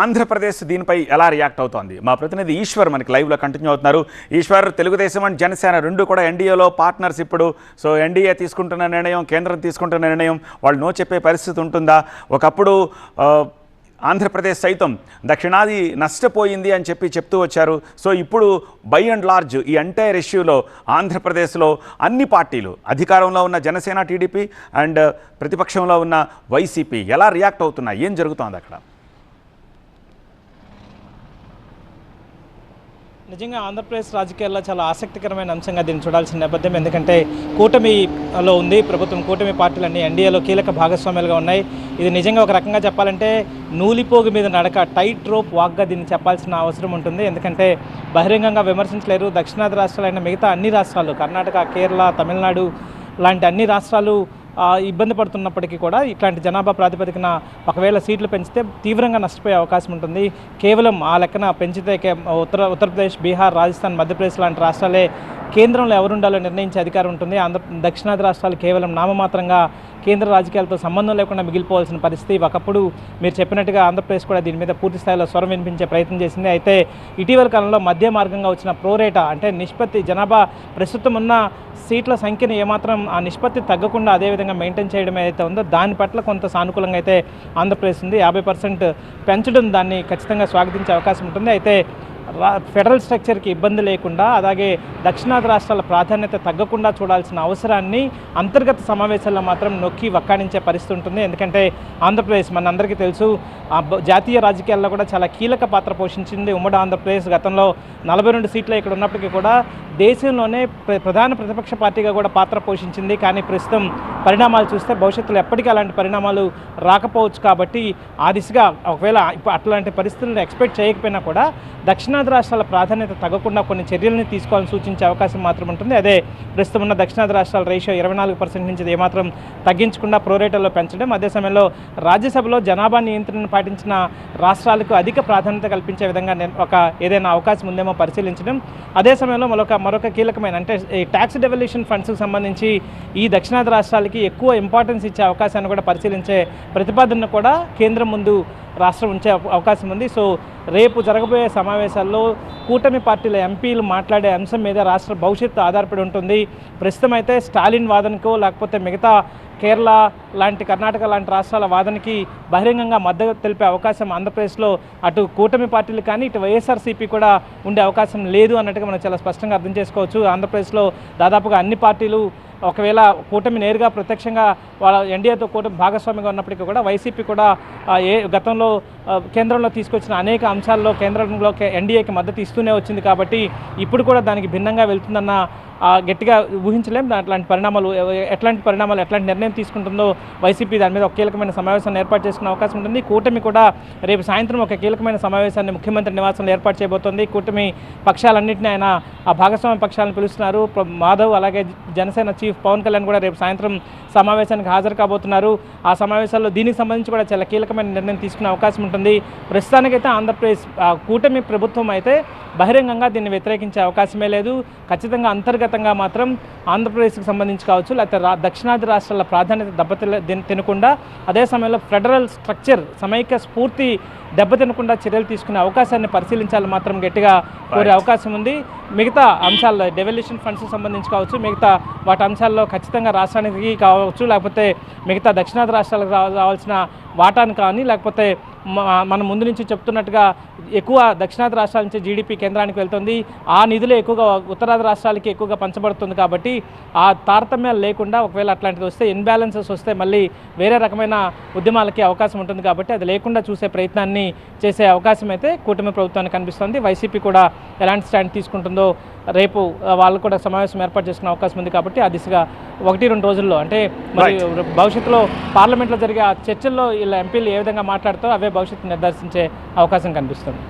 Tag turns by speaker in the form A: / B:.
A: ఆంధ్రప్రదేశ్ దీనిపై ఎలా రియాక్ట్ అవుతోంది? మా ప్రతినిధి ఈశ్వర్ మనకి లైవ్లో కంటిన్యూ అవుతున్నారు. ఈశ్వర్, తెలుగుదేశం అండ్ జనసేన రెండు కూడా ఎన్డీఏలో పార్ట్నర్స్. ఇప్పుడు సో ఎన్డీఏ తీసుకుంటున్న నిర్ణయం, కేంద్రం తీసుకుంటున్న నిర్ణయం వాళ్ళు నో చెప్పే పరిస్థితి ఉంటుందా? ఒకప్పుడు ఆంధ్రప్రదేశ్ సైతం దక్షిణాది నష్టపోయింది అని చెప్తూ వచ్చారు. సో ఇప్పుడు బై అండ్ లార్జ్ ఈ ఎంటైర్ ఇష్యూలో ఆంధ్రప్రదేశ్లో అన్ని పార్టీలు, అధికారంలో ఉన్న జనసేన, టీడీపీ అండ్ ప్రతిపక్షంలో ఉన్న వైసీపీ ఎలా రియాక్ట్ అవుతున్నాయి? ఏం జరుగుతోంది అక్కడ?
B: నిజంగా ఆంధ్రప్రదేశ్ రాజకీయాల్లో చాలా ఆసక్తికరమైన అంశంగా దీన్ని చూడాల్సిన నేపథ్యం. ఎందుకంటే కూటమిలో ఉంది ప్రభుత్వం, కూటమి పార్టీలన్నీ ఎన్డీఏలో కీలక భాగస్వామ్యాలుగా ఉన్నాయి. ఇది నిజంగా ఒక రకంగా చెప్పాలంటే నూలిపోగు మీద నడక, టైట్ రోప్ వాక్గా దీన్ని చెప్పాల్సిన అవసరం ఉంటుంది. ఎందుకంటే బహిరంగంగా విమర్శించలేరు. దక్షిణాది రాష్ట్రాలైన మిగతా అన్ని రాష్ట్రాలు, కర్ణాటక, కేరళ, తమిళనాడు లాంటి అన్ని రాష్ట్రాలు ఇబ్బంది పడుతున్నప్పటికీ కూడా ఇట్లాంటి జనాభా ప్రాతిపదికన ఒకవేళ సీట్లు పెంచితే తీవ్రంగా నష్టపోయే అవకాశం ఉంటుంది. కేవలం ఆ లెక్కన పెంచితే ఉత్తరప్రదేశ్, బీహార్, రాజస్థాన్, మధ్యప్రదేశ్ లాంటి రాష్ట్రాలే కేంద్రంలో ఎవరుండాలో నిర్ణయించే అధికారం ఉంటుంది. దక్షిణాది రాష్ట్రాలు కేవలం నామమాత్రంగా కేంద్ర రాజకీయాలతో సంబంధం లేకుండా మిగిలిపోవాల్సిన పరిస్థితి. ఒకప్పుడు మీరు చెప్పినట్టుగా ఆంధ్రప్రదేశ్ కూడా దీని మీద పూర్తి స్థాయిలో స్వరం వినిపించే ప్రయత్నం చేసింది. అయితే ఇటీవల కాలంలో మధ్య మార్గంగా వచ్చిన ప్రోరేటా అంటే నిష్పత్తి, జనాభా ప్రస్తుతం ఉన్న సీట్ల సంఖ్యను ఏమాత్రం ఆ నిష్పత్తి తగ్గకుండా అదేవిధంగా మెయింటైన్ చేయడం ఏదైతే ఉందో దాని పట్ల కొంత సానుకూలంగా అయితే ఆంధ్రప్రదేశ్ ఉంది. 50% పెంచడం దాన్ని ఖచ్చితంగా స్వాగతించే అవకాశం ఉంటుంది. అయితే ఫెడరల్ స్ట్రక్చర్కి ఇబ్బంది లేకుండా, అలాగే దక్షిణాది రాష్ట్రాల ప్రాధాన్యత తగ్గకుండా చూడాల్సిన అవసరాన్ని అంతర్గత సమావేశాల్లో మాత్రం నొక్కి వక్కాణించే పరిస్థితి ఉంటుంది. ఎందుకంటే ఆంధ్రప్రదేశ్ మనందరికీ తెలుసు, జాతీయ రాజకీయాల్లో కూడా చాలా కీలక పాత్ర పోషించింది. ఉమ్మడి ఆంధ్రప్రదేశ్ గతంలో 42 సీట్లు ఇక్కడ ఉన్నప్పటికీ కూడా దేశంలోనే ప్రధాన ప్రతిపక్ష పార్టీగా కూడా పాత్ర పోషించింది. కానీ ప్రస్తుతం పరిణామాలు చూస్తే భవిష్యత్తులో ఎప్పటికీ అలాంటి పరిణామాలు రాకపోవచ్చు. కాబట్టి ఆ దిశగా ఒకవేళ ఇప్పుడు అట్లాంటి పరిస్థితులను ఎక్స్పెక్ట్ చేయకపోయినా కూడా దక్షిణాది రాష్ట్రాల ప్రాధాన్యత తగ్గకుండా కొన్ని చర్యలను తీసుకోవాలని సూచించే అవకాశం మాత్రం ఉంటుంది. అదే ప్రస్తుతం ఉన్న దక్షిణాది రాష్ట్రాల రేషియో 24% నుంచి ఏమాత్రం తగ్గించకుండా ప్రోరేటాలో పెంచడం, అదే సమయంలో రాజ్యసభలో జనాభా నియంత్రణను పాటించిన రాష్ట్రాలకు అధిక ప్రాధాన్యత కల్పించే విధంగా ఏదైనా అవకాశం ఉందేమో పరిశీలించడం, అదే సమయంలో మరొక కీలకమైన అంటే ఈ ట్యాక్స్ డెవల్యూషన్ ఫండ్స్కి సంబంధించి ఈ దక్షిణాది రాష్ట్రాలకి ఎక్కువ ఇంపార్టెన్స్ ఇచ్చే అవకాశాన్ని కూడా పరిశీలించే ప్రతిపాదనను కూడా కేంద్రం ముందు రాష్ట్రం ఉంచే అవకాశం ఉంది. సో రేపు జరగబోయే సమావేశాల్లో కూటమి పార్టీల ఎంపీలు మాట్లాడే అంశం మీద రాష్ట్ర భవిష్యత్తు ఆధారపడి ఉంటుంది. ప్రస్తుతం అయితే స్టాలిన్ వాదనకో లేకపోతే మిగతా కేరళ లాంటి, కర్ణాటక లాంటి రాష్ట్రాల వాదనకి బహిరంగంగా మద్దతు తెలిపే అవకాశం ఆంధ్రప్రదేశ్లో అటు కూటమి పార్టీలు కానీ ఇటు వైఎస్ఆర్సీపీ కూడా ఉండే అవకాశం లేదు అన్నట్టుగా మనం చాలా స్పష్టంగా అర్థం చేసుకోవచ్చు. ఆంధ్రప్రదేశ్లో దాదాపుగా అన్ని పార్టీలు ఒకవేళ కూటమి నేరుగా ప్రత్యక్షంగా వాళ్ళ ఎన్డీఏతో కూటమి భాగస్వామిగా ఉన్నప్పటికీ కూడా వైసీపీ కూడా గతంలో కేంద్రంలో తీసుకొచ్చిన అనేక అంశాల్లో కేంద్రంలో ఎన్డీఏకి మద్దతు ఇస్తూనే వచ్చింది. కాబట్టి ఇప్పుడు కూడా దానికి భిన్నంగా వెళ్తుందన్న గట్టిగా ఊహించలేం. ఎట్లాంటి పరిణామాలు ఎట్లాంటి నిర్ణయం తీసుకుంటుందో వైసీపీ దాని మీద ఒక కీలకమైన సమావేశాన్ని ఏర్పాటు చేసుకునే అవకాశం ఉంటుంది. కూటమి కూడా రేపు సాయంత్రం ఒక కీలకమైన సమావేశాన్ని ముఖ్యమంత్రి నివాసంలో ఏర్పాటు చేయబోతోంది. కూటమి పక్షాలన్నింటినీ ఆయన ఆ భాగస్వామ్య పక్షాలను పిలుస్తున్నారు. మాధవ్ అలాగే జనసేన చీఫ్ పవన్ కళ్యాణ్ కూడా రేపు సాయంత్రం సమావేశానికి హాజరు కాబోతున్నారు. ఆ సమావేశాల్లో దీనికి సంబంధించి కూడా చాలా కీలకమైన నిర్ణయం తీసుకునే అవకాశం ఉంటుంది. ప్రస్తుతానికైతే ఆంధ్రప్రదేశ్ కూటమి ప్రభుత్వం అయితే బహిరంగంగా దీన్ని వ్యతిరేకించే అవకాశమే లేదు. ఖచ్చితంగా అంతర్గతంగా మాత్రం ఆంధ్రప్రదేశ్కి సంబంధించి కావచ్చు, లేకపోతే దక్షిణాది రాష్ట్రాల ప్రాధాన్యత తినకుండా, అదే సమయంలో ఫెడరల్ స్ట్రక్చర్ సమైక్య స్ఫూర్తి దెబ్బతినకుండా చర్యలు తీసుకునే అవకాశాన్ని పరిశీలించాలని మాత్రం గట్టిగా కోరే అవకాశం ఉంది. మిగతా అంశాల్లో డెవల్యూషన్ ఫండ్స్కి సంబంధించి కావచ్చు, మిగతా వాటి అంశాల్లో ఖచ్చితంగా రాష్ట్రానికి కావచ్చు, లేకపోతే మిగతా దక్షిణాది రాష్ట్రాలకు రావాల్సిన వాటాను కానీ, లేకపోతే మనం ముందు నుంచి చెప్తున్నట్టుగా ఎక్కువ దక్షిణాది రాష్ట్రాల నుంచి జీడీపీ కేంద్రానికి వెళ్తుంది. ఆ నిధులే ఎక్కువగా ఉత్తరాది రాష్ట్రాలకి ఎక్కువగా పంచబడుతుంది. కాబట్టి ఆ తారతమ్యాలు లేకుండా ఒకవేళ అట్లాంటిది వస్తే, ఇన్బ్యాలెన్సెస్ వస్తే మళ్ళీ వేరే రకమైన ఉద్యమాలకి అవకాశం ఉంటుంది. కాబట్టి అది లేకుండా చూసే ప్రయత్నాన్ని చేసే అవకాశం అయితే కూటమి ప్రభుత్వానికి కనిపిస్తుంది. వైసీపీ కూడా ఎలాంటి స్టాండ్ తీసుకుంటుందో రేపు వాళ్ళు కూడా సమావేశం ఏర్పాటు చేసుకునే అవకాశం ఉంది. కాబట్టి ఆ దిశగా 1-2 రోజుల్లో అంటే మరి భవిష్యత్తులో పార్లమెంట్లో జరిగే ఆ చర్చల్లో వీళ్ళ ఎంపీలు ఏ విధంగా మాట్లాడుతారో అవే భవిష్యత్తు నిర్దేశించే అవకాశం కనిపిస్తుంది.